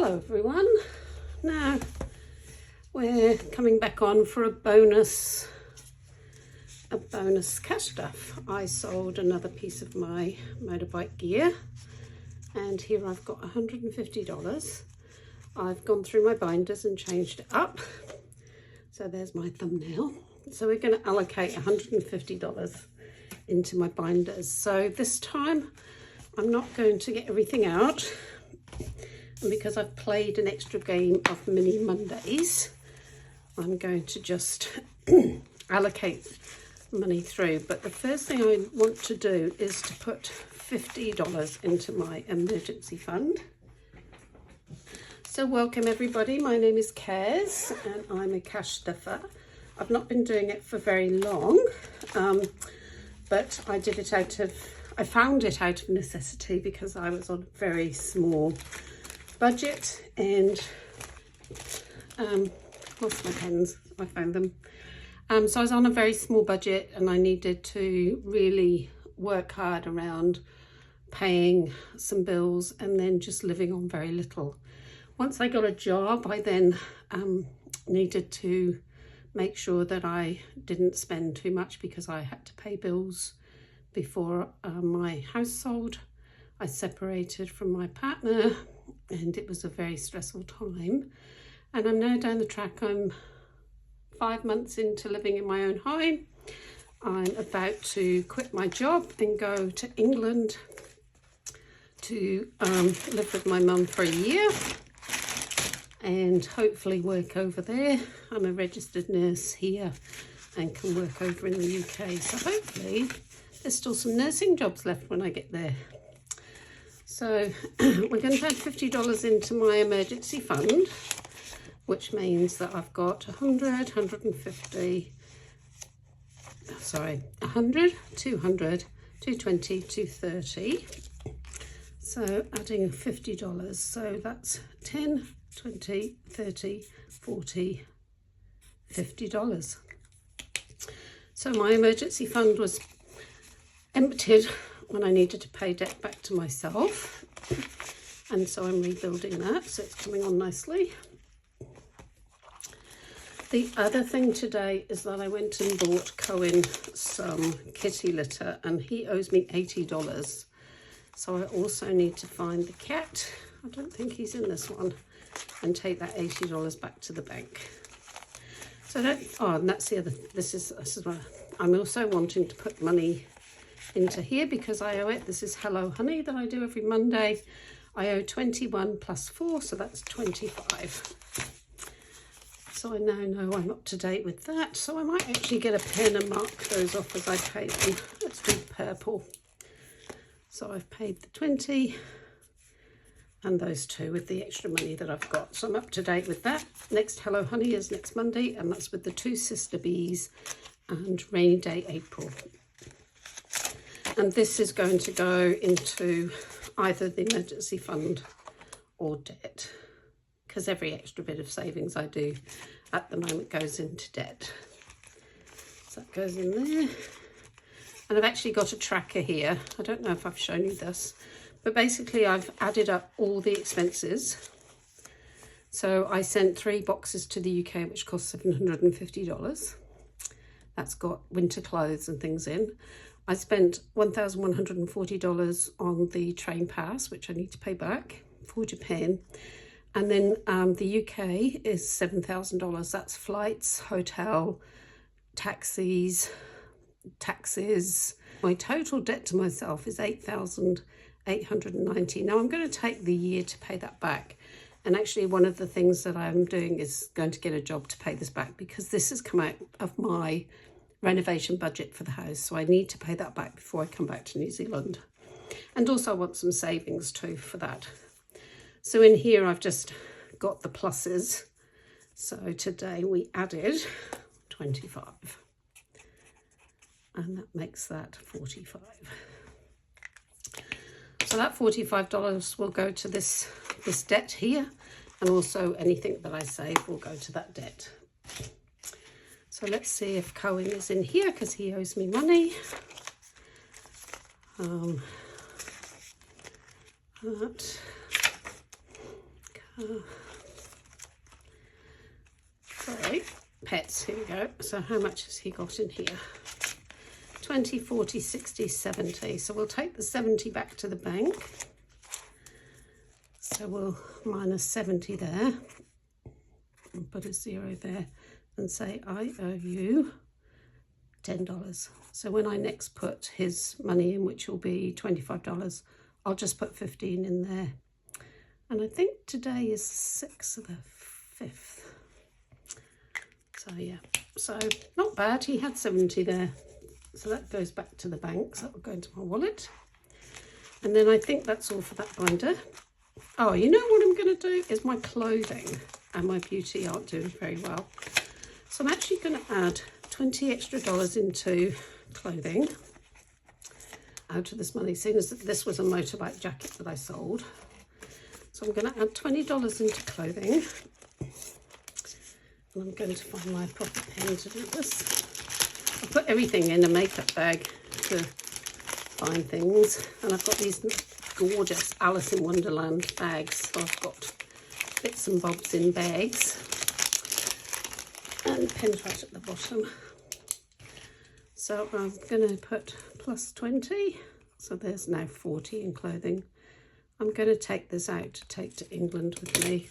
Hello everyone. Now we're coming back on for a bonus cash stuff. I sold another piece of my motorbike gear and here I've got $150. I've gone through my binders and changed it up. So there's my thumbnail. So we're going to allocate $150 into my binders. So this time I'm not going to get everything out. And because I've played an extra game of Mini Mondays, I'm going to just allocate money through. But the first thing I want to do is to put $50 into my emergency fund. So welcome everybody, my name is Kaz and I'm a cash stuffer. I've not been doing it for very long, but I found it out of necessity because I was on a very small budget and lost my pens, I found them. So I was on a very small budget and I needed to really work hard around paying some bills and then just living on very little. Once I got a job, I then needed to make sure that I didn't spend too much because I had to pay bills before my house sold. I separated from my partner and it was a very stressful time. And I'm now down the track. I'm 5 months into living in my own home. I'm about to quit my job and go to England to live with my mum for a year and hopefully work over there. I'm a registered nurse here and can work over in the UK. So hopefully there's still some nursing jobs left when I get there. So we're going to add $50 into my emergency fund, which means that I've got 100, 150, sorry, 100, 200, 220, 230. So adding $50, so that's 10, 20, 30, 40, $50. So my emergency fund was emptied when I needed to pay debt back to myself, and so I'm rebuilding that, so it's coming on nicely. The other thing today is that I went and bought Cohen some kitty litter and he owes me $80. So I also need to find the cat. I don't think he's in this one, and take that $80 back to the bank. So that, oh, and that's the other, this is what I'm also wanting to put money into here because I owe it. This is Hello Honey that I do every Monday. I owe 21 plus 4, so that's 25. So I now know I'm up to date with that. So I might actually get a pen and mark those off as I pay them. Let's do purple. So I've paid the 20 and those two with the extra money that I've got. So I'm up to date with that. Next Hello Honey is next Monday, and that's with the 2 sister bees and Rainy Day April. And this is going to go into either the emergency fund or debt, because every extra bit of savings I do at the moment goes into debt. So that goes in there. And I've actually got a tracker here. I don't know if I've shown you this, but basically I've added up all the expenses. So I sent 3 boxes to the UK, which cost $750. That's got winter clothes and things in. I spent $1,140 on the train pass, which I need to pay back for Japan. And then the UK is $7,000. That's flights, hotel, taxis. My total debt to myself is $8,890. Now I'm going to take the year to pay that back. And actually one of the things that I'm doing is going to get a job to pay this back because this has come out of my renovation budget for the house. So I need to pay that back before I come back to New Zealand. And also I want some savings too for that. So in here I've just got the pluses. So today we added 25. And that makes that 45. So that $45 will go to this debt here, and also anything that I save will go to that debt. So let's see if Cohen is in here because he owes me money. That Sorry, pets, here we go. So how much has he got in here? 20, 40, 60, 70. So we'll take the 70 back to the bank. So we'll minus 70 there. And put a 0 there and say, I owe you $10. So when I next put his money in, which will be $25, I'll just put 15 in there. And I think today is the 6th of the 5th. So yeah, so not bad. He had 70 there. So that goes back to the bank. So that will go into my wallet. And then I think that's all for that binder. Oh, you know what I'm going to do is my clothing and my beauty aren't doing very well. So I'm actually going to add $20 extra into clothing out of this money, seeing as this was a motorbike jacket that I sold. So I'm going to add $20 into clothing. And I'm going to find my proper pen to do this. I put everything in a makeup bag to find things. And I've got these gorgeous Alice in Wonderland bags. So I've got bits and bobs in bags. And pins right at the bottom. So I'm going to put plus 20. So there's now 40 in clothing. I'm going to take this out to take to England with me.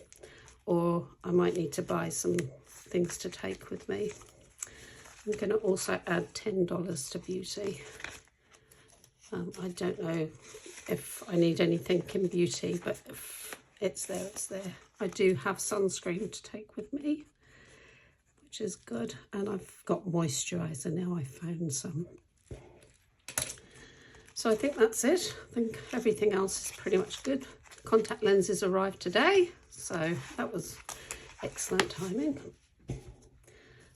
Or I might need to buy some things to take with me. I'm going to also add $10 to beauty. I don't know if I need anything in beauty, but if it's there, it's there. I do have sunscreen to take with me, which is good. And I've got moisturiser now. I found some. So I think that's it. I think everything else is pretty much good. Contact lenses arrived today, so that was excellent timing.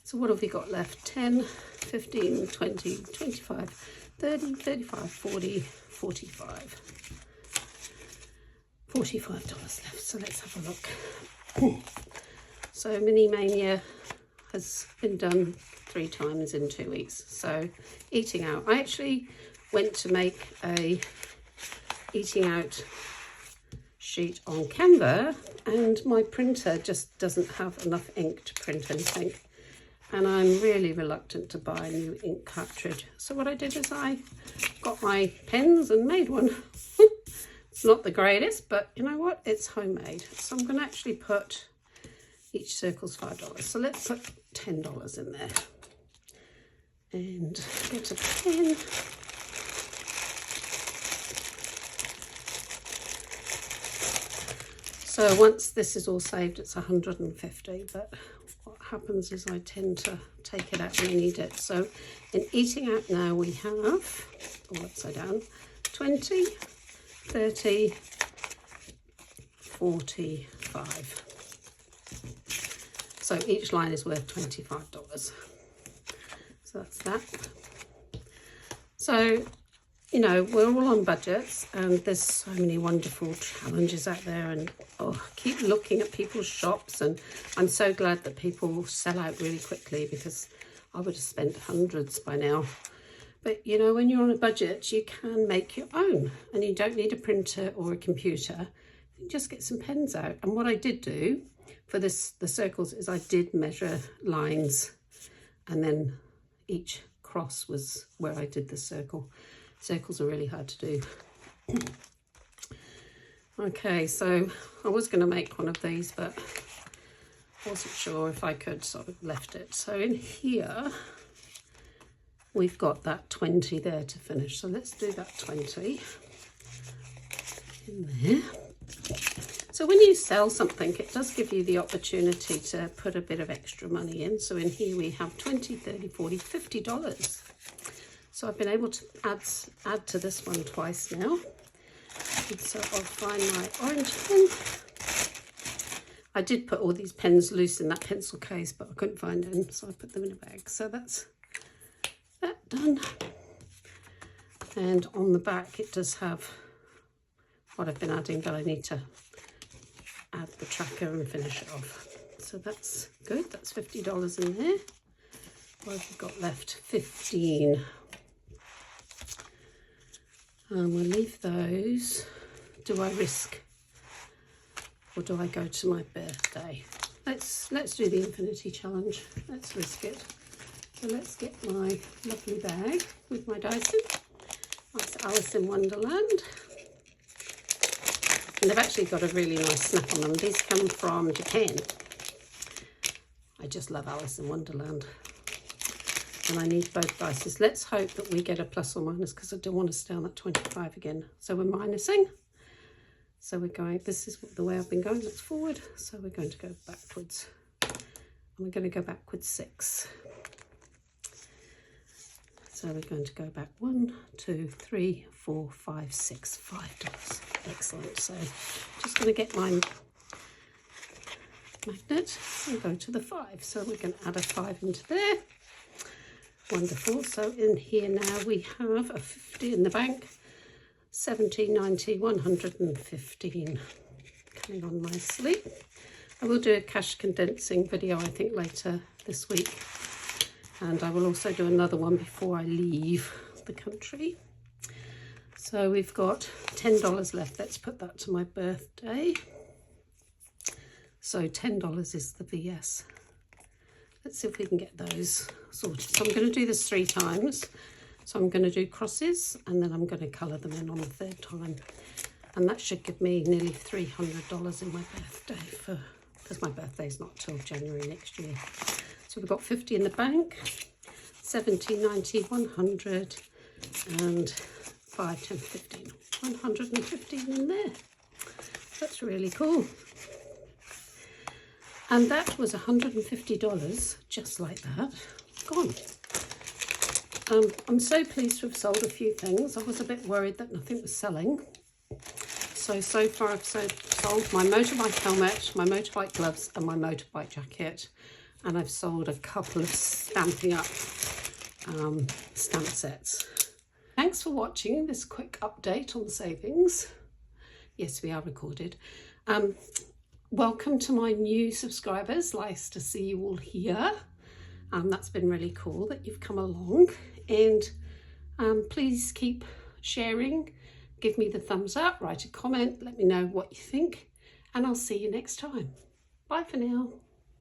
So what have we got left? 10, 15, 20, 25, 30, 35, 40, 45. $45 left, so let's have a look. So Mini Mania has been done 3 times in 2 weeks. So eating out. I actually went to make a eating out sheet on Canva, and my printer just doesn't have enough ink to print anything. And I'm really reluctant to buy a new ink cartridge. So what I did is I got my pens and made one. It's not the greatest, but you know what? It's homemade. So I'm going to actually put, each circle's $5. So let's put $10 in there. And get a pen. So once this is all saved, it's 150, but what happens is I tend to take it out when I need it. So in eating out now we have, all upside down, 20, 30, 45. So each line is worth $25. So that's that. So, you know, we're all on budgets and there's so many wonderful challenges out there, and I keep looking at people's shops, and I'm so glad that people sell out really quickly, because I would have spent hundreds by now. But you know, when you're on a budget, you can make your own, and you don't need a printer or a computer. You just get some pens out. And what I did do for this, the circles, is I did measure lines, and then each cross was where I did the circle. Circles are really hard to do. Okay, so I was going to make one of these, but I wasn't sure if I could, so I left it. So in here, we've got that 20 there to finish. So let's do that 20 in there. So when you sell something, it does give you the opportunity to put a bit of extra money in. So in here we have 20, 30, 40, $50. So I've been able to add to this one twice now. And so I'll find my orange pen. I did put all these pens loose in that pencil case, but I couldn't find them, so I put them in a bag. So that's that done. And on the back it does have what I've been adding, but I need to add the tracker and finish it off. So that's good. That's $50 in there. What have we got left? 15. We'll leave those. Do I risk or do I go to my birthday? Let's do the infinity challenge. Let's risk it. So let's get my lovely bag with my Dyson. That's Alice in Wonderland. And they've actually got a really nice snap on them. These come from Japan. I just love Alice in Wonderland. And I need both dices. Let's hope that we get a plus or minus, because I don't want to stay on that 25 again. So we're minusing. So we're going, this is the way I've been going, let's forward. So we're going to go backwards. And we're going to go backwards 6. So we're going to go back 1, 2, 3, 4, 5, 6, $5. Excellent. So just going to get my magnet and go to the 5. So we're going to add a 5 into there. Wonderful. So in here now we have a 50 in the bank. 70, 90, 115 coming on nicely. I will do a cash condensing video, I think, later this week. And I will also do another one before I leave the country. So we've got $10 left. Let's put that to my birthday. So $10 is the VS. Let's see if we can get those sorted. So I'm going to do this 3 times. So I'm going to do crosses and then I'm going to colour them in on the 3rd time. And that should give me nearly $300 in my birthday, because my birthday's not till January next year. So we've got 50 in the bank, 70, 90, 100 and 5, 10, 15. 115 in there. That's really cool. And that was $150 just like that, gone. I'm so pleased to have sold a few things. I was a bit worried that nothing was selling. So far I've sold my motorbike helmet, my motorbike gloves and my motorbike jacket. And I've sold a couple of Stampin' Up stamp sets. Thanks for watching this quick update on savings. Yes, we are recorded. Welcome to my new subscribers. Nice to see you all here. That's been really cool that you've come along, and please keep sharing, give me the thumbs up, write a comment, let me know what you think, and I'll see you next time. Bye for now.